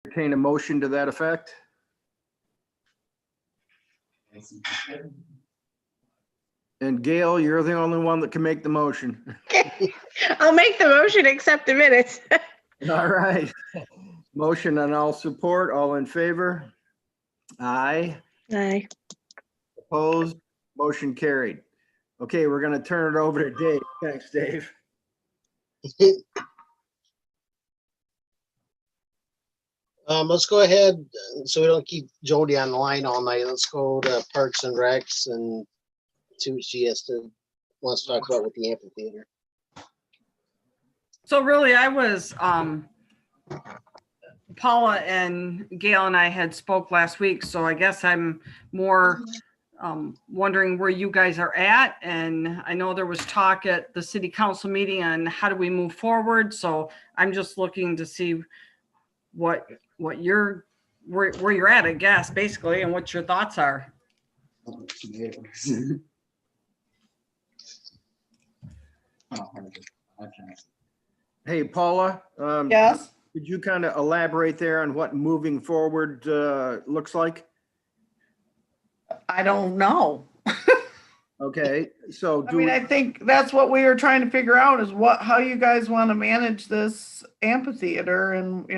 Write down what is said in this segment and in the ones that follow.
entertain a motion to that effect. And Gail, you're the only one that can make the motion. I'll make the motion, accept the minutes. All right. Motion and all support, all in favor? Aye. Aye. Opposed? Motion carried. Okay, we're going to turn it over to Dave. Thanks, Dave. Let's go ahead, so we don't keep Jody on the line all night. Let's go to Parks and Recs and see what she wants to talk about with the amphitheater. So really, I was, Paula and Gail and I had spoke last week, so I guess I'm more wondering where you guys are at. And I know there was talk at the city council meeting on how do we move forward. So I'm just looking to see where you're at, I guess, basically, and what your thoughts are. Hey, Paula. Yes, Could you kind of elaborate there on what moving forward looks like? I don't know. Okay, so I mean, I think that's what we were trying to figure out is how you guys want to manage this amphitheater, and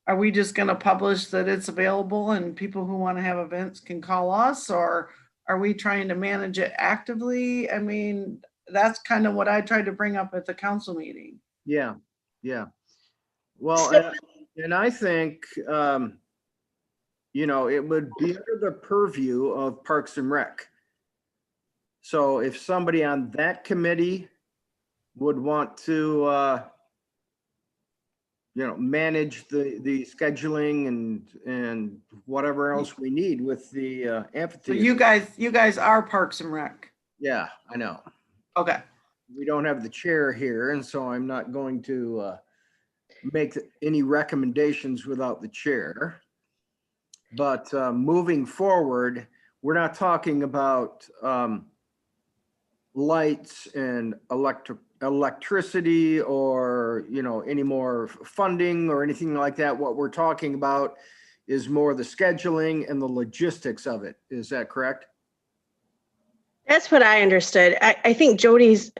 are we just going to publish that it's available and people who want to have events can call us, or are we trying to manage it actively? I mean, that's kind of what I tried to bring up at the council meeting. Yeah. Well, and I think, it would be under the purview of Parks and Rec. So if somebody on that committee would want to, manage the scheduling and whatever else we need with the So amphitheater. you guys are Parks and Rec. Yeah, I know. Okay. We don't have the chair here, and so I'm not going to make any recommendations without the chair. But moving forward, we're not talking about lights and electricity or, any more funding or anything like that. What we're talking about is more the scheduling and the logistics of it. Is that correct? That's what I understood. I think Jody's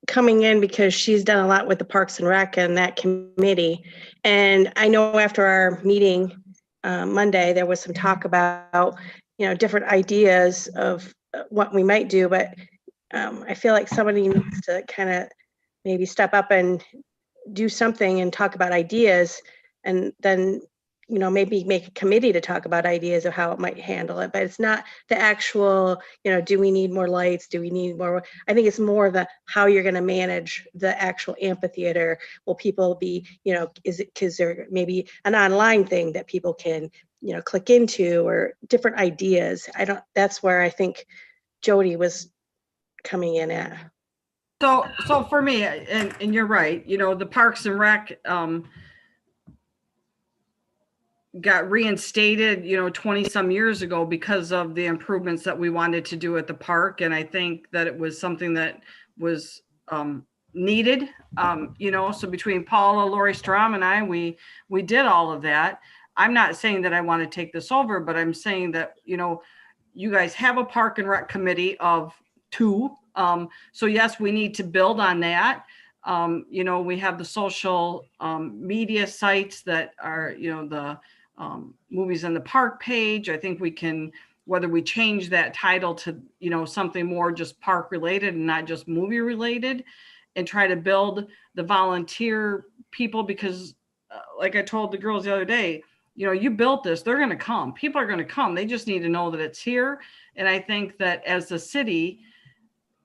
coming in because she's done a lot with the Parks and Rec and that committee. And I know after our meeting Monday, there was some talk about, different ideas of what we might do, but I feel like somebody needs to kind of maybe step up and do something and talk about ideas, and then maybe make a committee to talk about ideas of how it might handle it. But it's not the actual, do we need more lights? Do we need more? I think it's more the how you're going to manage the actual amphitheater. Will people be, is there maybe an online thing that people can, click into, or different ideas? That's where I think Jody was coming in at. So for me, and you're right, the Parks and Rec got reinstated, 20 some years ago because of the improvements that we wanted to do at the park. And I think that it was something that was needed, so between Paula, Lori Strom and I, we did all of that. I'm not saying that I want to take this over, but I'm saying that, you guys have a Park and Rec committee of 2. So yes, we need to build on that. We have the social media sites that are, the Movies in the Park page. I think we can, whether we change that title to, something more just park related and not just movie related, and try to build the volunteer people, because like I told the girls the other day, you built this, they're going to come. People are going to come. They just need to know that it's here. And I think that as the city,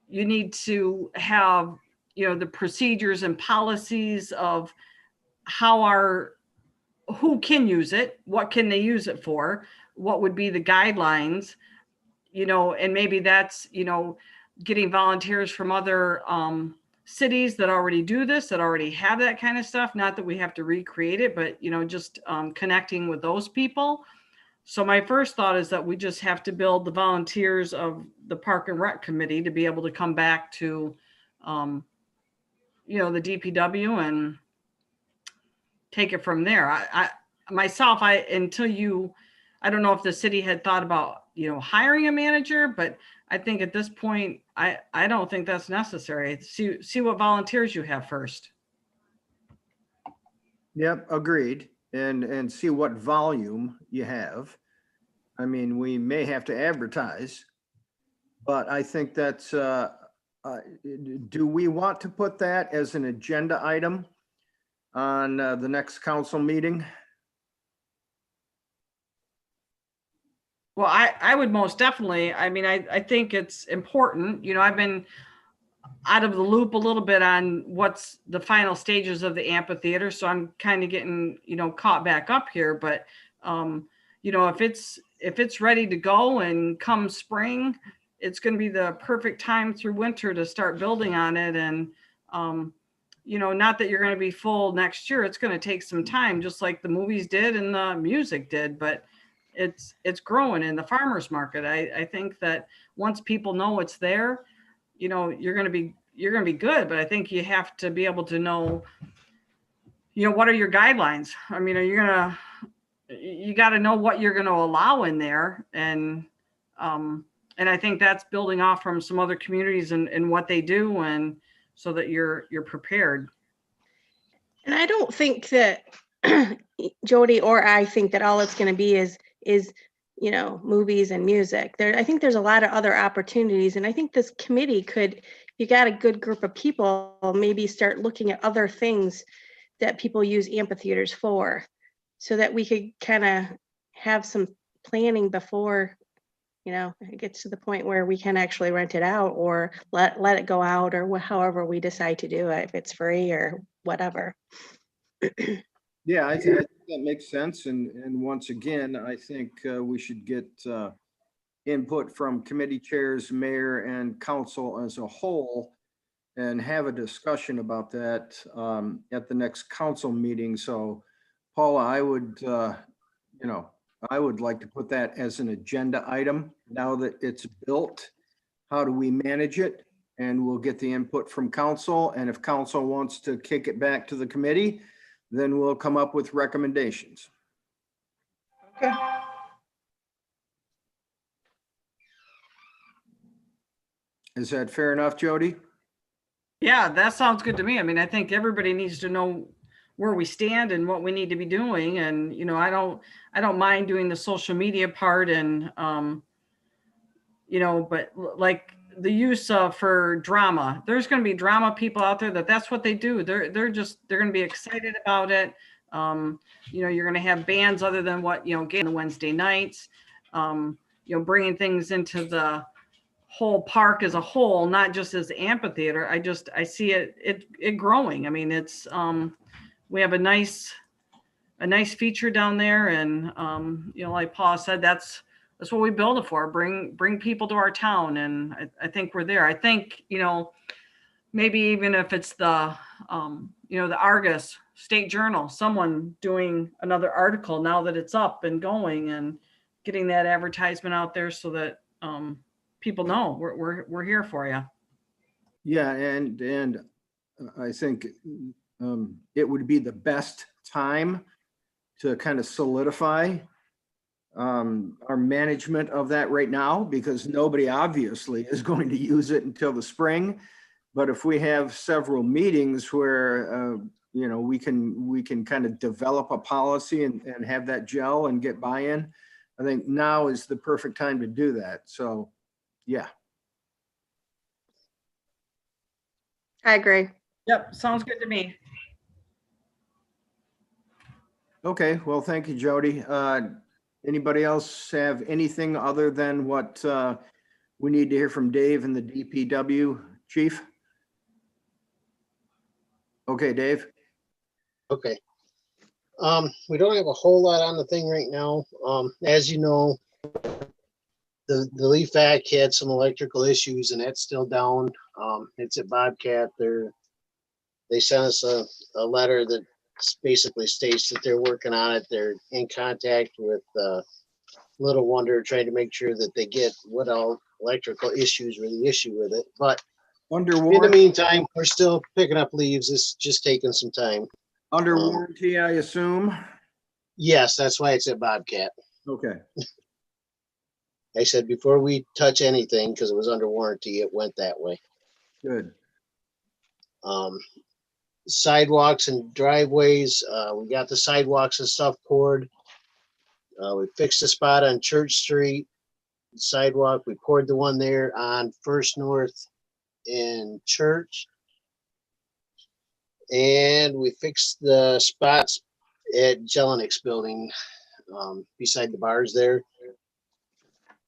you need to have, the procedures and policies of who can use it, what can they use it for, what would be the guidelines, and maybe that's, getting volunteers from other cities that already do this, that already have that kind of stuff. Not that we have to recreate it, but, just connecting with those people. So my first thought is that we just have to build the volunteers of the Park and Rec committee to be able to come back to, the DPW and take it from there. myself, I don't know if the city had thought about, hiring a manager, but I think at this point, I don't think that's necessary. See what volunteers you have first. Yep, agreed. And see what volume you have. I mean, we may have to advertise, but I think that's, do we want to put that as an agenda item on the next council meeting? Well, I would most definitely, I mean, I think it's important, I've been out of the loop a little bit on what's the final stages of the amphitheater. So I'm kind of getting, caught back up here, but, if it's ready to go and come spring, it's going to be the perfect time through winter to start building on it. And, not that you're going to be full next year. It's going to take some time, just like the movies did and the music did, but it's growing in the farmer's market. I think that once people know it's there, you're going to be good, but I think you have to be able to know, what are your guidelines? I mean, you got to know what you're going to allow in there. And I think that's building off from some other communities and what they do. And so that you're prepared. And I don't think that Jody or I think that all it's going to be is movies and music. I think there's a lot of other opportunities, and I think this committee could, you got a good group of people, maybe start looking at other things that people use amphitheaters for, so that we could kind of have some planning before it gets to the point where we can actually rent it out or let it go out, or however we decide to do it, if it's free or whatever. Yeah, I think that makes sense. And once again, I think we should get input from committee chairs, mayor, and council as a whole, and have a discussion about that at the next council meeting. So Paula, I would like to put that as an agenda item now that it's built. How do we manage it? And we'll get the input from council. And if council wants to kick it back to the committee, then we'll come up with recommendations. Okay. Is that fair enough, Jody? Yeah, that sounds good to me. I mean, I think everybody needs to know where we stand and what we need to be doing. And, I don't mind doing the social media part and, but like the use of for drama, there's going to be drama people out there that's what they do. They're going to be excited about it. You're going to have bands other than what, getting the Wednesday nights, bringing things into the whole park as a whole, not just as amphitheater. I see it growing. I mean, it's, we have a nice feature down there. And, like Paula said, that's what we build it for. Bring people to our town. And I think we're there. I think, maybe even if it's the Argus State Journal, someone doing another article now that it's up and going, and getting that advertisement out there so that people know we're here for you. Yeah, and I think it would be the best time to kind of solidify our management of that right now, because nobody obviously is going to use it until the spring. But if we have several meetings where we can kind of develop a policy and have that gel and get buy-in, I think now is the perfect time to do that. So, yeah. I agree. Yep, sounds good to me. Okay, well, thank you, Jody. Anybody else have anything other than what we need to hear from Dave and the DPW chief? Okay, Dave. Okay. We don't have a whole lot on the thing right now. As you know, the Leaf Vac had some electrical issues, and that's still down. It's at Bobcat. They sent us a letter that basically states that they're working on it. They're in contact with Little Wonder, trying to make sure that they get what all electrical issues were the issue with it. But Under in the warranty, meantime, we're still picking up leaves. It's just taking some time. under warranty, I assume. Yes, that's why it's a Bobcat. Okay, I said before we touch anything, because it was under warranty, it went that way. good. Um, sidewalks and driveways, we got the sidewalks and stuff poured. We fixed the spot on Church Street sidewalk. We poured the one there on First North in Church. And we fixed the spots at Jelinek building, beside the bars there.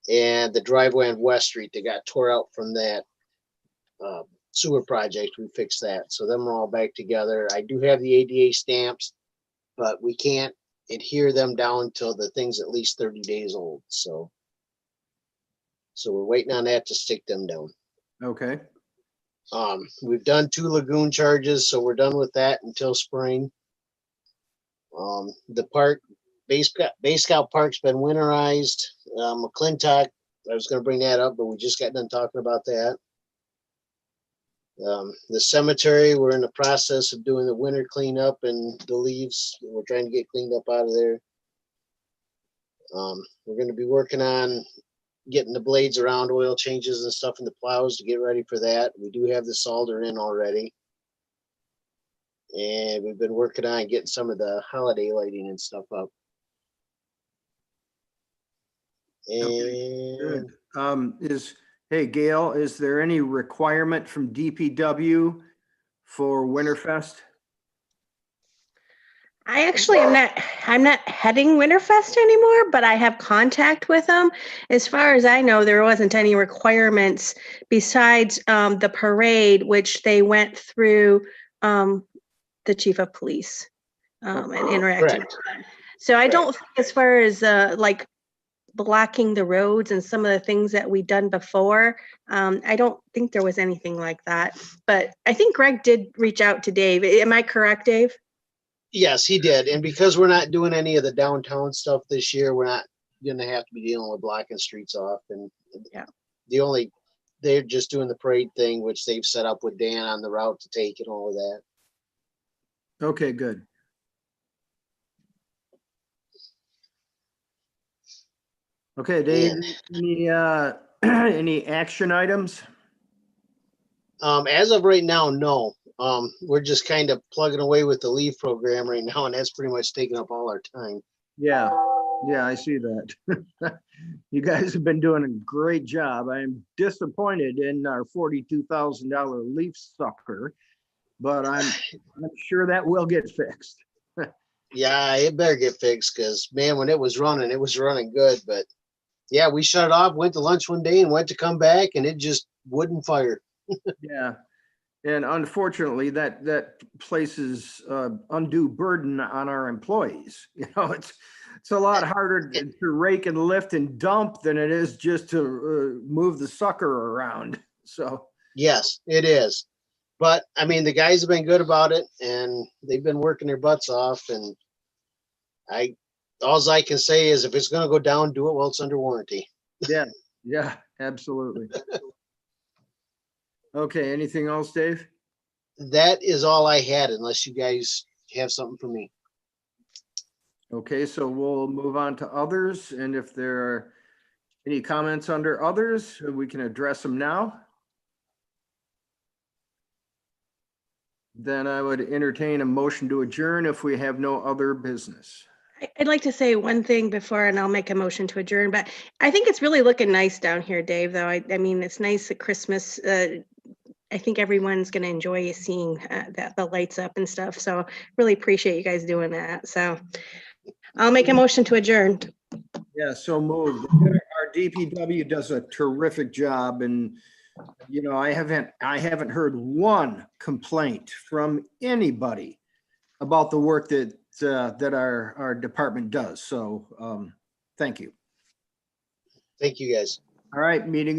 And the driveway on West Street that got tore out from that sewer project, we fixed that. So them are all back together. I do have the ADA stamps, but we can't adhere them down till the thing's at least 30 days old. So we're waiting on that to stick them down. Okay, We've done 2 lagoon charges, so we're done with that until spring. The park, Bay Scout Park's been winterized. McClintock, I was gonna bring that up, but we just got done talking about that. The cemetery, we're in the process of doing the winter cleanup and the leaves. We're trying to get cleaned up out of there. We're gonna be working on getting the blades around, oil changes and stuff in the plows to get ready for that. We do have the solder in already. And we've been working on getting some of the holiday lighting and stuff up. good. And Hey, Gail, is there any requirement from DPW for Winterfest? I'm not heading Winterfest anymore, but I have contact with them. As far as I know, there wasn't any requirements besides the parade, which they went through the chief of police and interacted correct. with them. So I don't think as far as like blocking the roads and some of the things that we've done before, I don't think there was anything like that. But I think Greg did reach out to Dave. Am I correct, Dave? Yes, he did. And because we're not doing any of the downtown stuff this year, we're not gonna have to be dealing with blocking streets off. And Yeah. They're just doing the parade thing, which they've set up with Dan on the route to take and all of that. Okay, good. Okay, Dave, any, any action items? As of right now, no. We're just kind of plugging away with the leave program right now, and that's pretty much taking up all our time. Yeah, I see that. You guys have been doing a great job. I'm disappointed in our $42,000 leaf sucker, but I'm sure that will get fixed. Yeah, it better get fixed because, man, when it was running good. But yeah, we shut it off, went to lunch one day and went to come back, and it just wouldn't fire. Yeah. And unfortunately, that places undue burden on our employees. You know, it's a lot harder to rake and lift and dump than it is just to move the sucker around. So Yes, it is. But I mean, the guys have been good about it, and they've been working their butts off. And all I can say is, if it's going to go down, do it while it's under warranty. yeah, absolutely. Okay, anything else, Dave? That is all I had, unless you guys have something for me. Okay, so we'll move on to others. And if there are any comments under others, we can address them now. Then I would entertain a motion to adjourn if we have no other business. I'd like to say one thing before, and I'll make a motion to adjourn, but I think it's really looking nice down here, Dave, though. I mean, it's nice at Christmas. I think everyone's going to enjoy seeing the lights up and stuff. So really appreciate you guys doing that. So I'll make a motion to adjourn. Yeah, so moved. Our DPW does a terrific job, and you know, I haven't heard one complaint from anybody about the work that our department does. So thank you. Thank you, guys. All right, meeting